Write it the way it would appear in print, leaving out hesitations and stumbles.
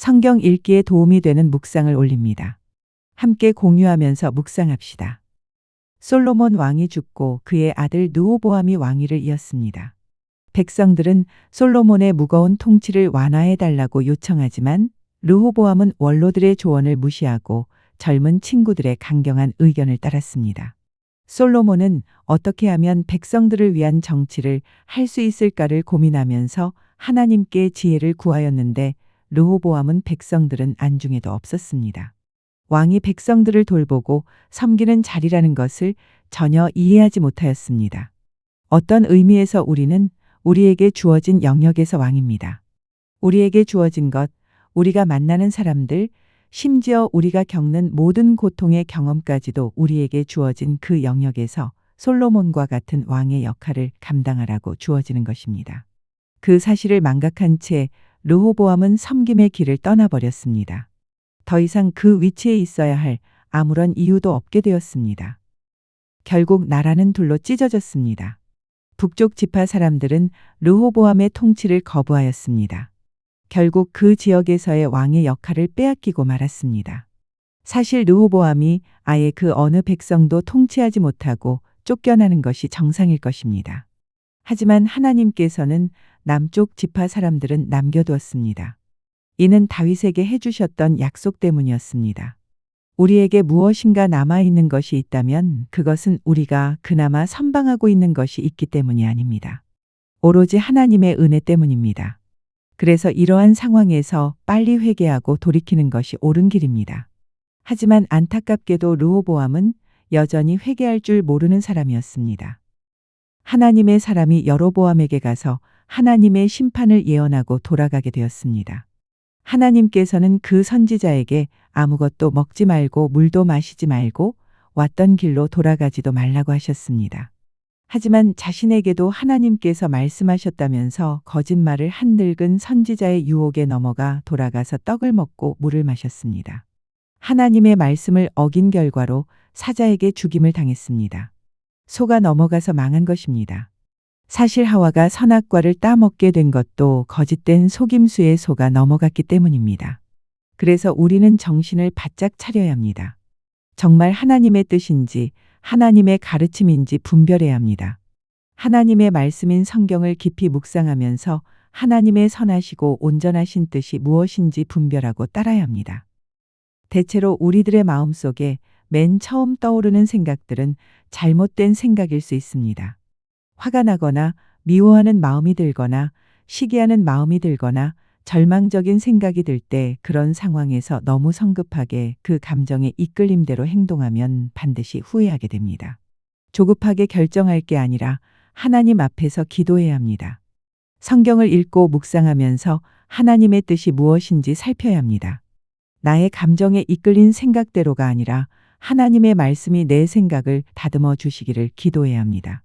성경 읽기에 도움이 되는 묵상을 올립니다. 함께 공유하면서 묵상합시다. 솔로몬 왕이 죽고 그의 아들 르호보암이 왕위를 이었습니다. 백성들은 솔로몬의 무거운 통치를 완화해 달라고 요청하지만 르호보암은 원로들의 조언을 무시하고 젊은 친구들의 강경한 의견을 따랐습니다. 솔로몬은 어떻게 하면 백성들을 위한 정치를 할 수 있을까를 고민하면서 하나님께 지혜를 구하였는데 르호보암은 백성들은 안중에도 없었습니다. 왕이 백성들을 돌보고 섬기는 자리라는 것을 전혀 이해하지 못하였습니다. 어떤 의미에서 우리는 우리에게 주어진 영역에서 왕입니다. 우리에게 주어진 것, 우리가 만나는 사람들, 심지어 우리가 겪는 모든 고통의 경험까지도 우리에게 주어진 그 영역에서 솔로몬과 같은 왕의 역할을 감당하라고 주어지는 것입니다. 그 사실을 망각한 채 르호보암은 섬김의 길을 떠나버렸습니다. 더 이상 그 위치에 있어야 할 아무런 이유도 없게 되었습니다. 결국 나라는 둘로 찢어졌습니다. 북쪽 지파 사람들은 르호보암의 통치를 거부하였습니다. 결국 그 지역에서의 왕의 역할을 빼앗기고 말았습니다. 사실 르호보암이 아예 그 어느 백성도 통치하지 못하고 쫓겨나는 것이 정상일 것입니다. 하지만 하나님께서는 남쪽 지파 사람들은 남겨두었습니다. 이는 다윗에게 해주셨던 약속 때문이었습니다. 우리에게 무엇인가 남아있는 것이 있다면 그것은 우리가 그나마 선방하고 있는 것이 있기 때문이 아닙니다. 오로지 하나님의 은혜 때문입니다. 그래서 이러한 상황에서 빨리 회개하고 돌이키는 것이 옳은 길입니다. 하지만 안타깝게도 르호보암은 여전히 회개할 줄 모르는 사람이었습니다. 하나님의 사람이 여로보암에게 가서 하나님의 심판을 예언하고 돌아가게 되었습니다. 하나님께서는 그 선지자에게 아무것도 먹지 말고 물도 마시지 말고 왔던 길로 돌아가지도 말라고 하셨습니다. 하지만 자신에게도 하나님께서 말씀하셨다면서 거짓말을 한 늙은 선지자의 유혹에 넘어가 돌아가서 떡을 먹고 물을 마셨습니다. 하나님의 말씀을 어긴 결과로 사자에게 죽임을 당했습니다. 소가 넘어가서 망한 것입니다. 사실 하와가 선악과를 따먹게 된 것도 거짓된 속임수에 소가 넘어갔기 때문입니다. 그래서 우리는 정신을 바짝 차려야 합니다. 정말 하나님의 뜻인지 하나님의 가르침인지 분별해야 합니다. 하나님의 말씀인 성경을 깊이 묵상하면서 하나님의 선하시고 온전하신 뜻이 무엇인지 분별하고 따라야 합니다. 대체로 우리들의 마음속에 맨 처음 떠오르는 생각들은 잘못된 생각일 수 있습니다. 화가 나거나 미워하는 마음이 들거나 시기하는 마음이 들거나 절망적인 생각이 들 때 그런 상황에서 너무 성급하게 그 감정에 이끌림대로 행동하면 반드시 후회하게 됩니다. 조급하게 결정할 게 아니라 하나님 앞에서 기도해야 합니다. 성경을 읽고 묵상하면서 하나님의 뜻이 무엇인지 살펴야 합니다. 나의 감정에 이끌린 생각대로가 아니라 하나님의 말씀이 내 생각을 다듬어 주시기를 기도해야 합니다.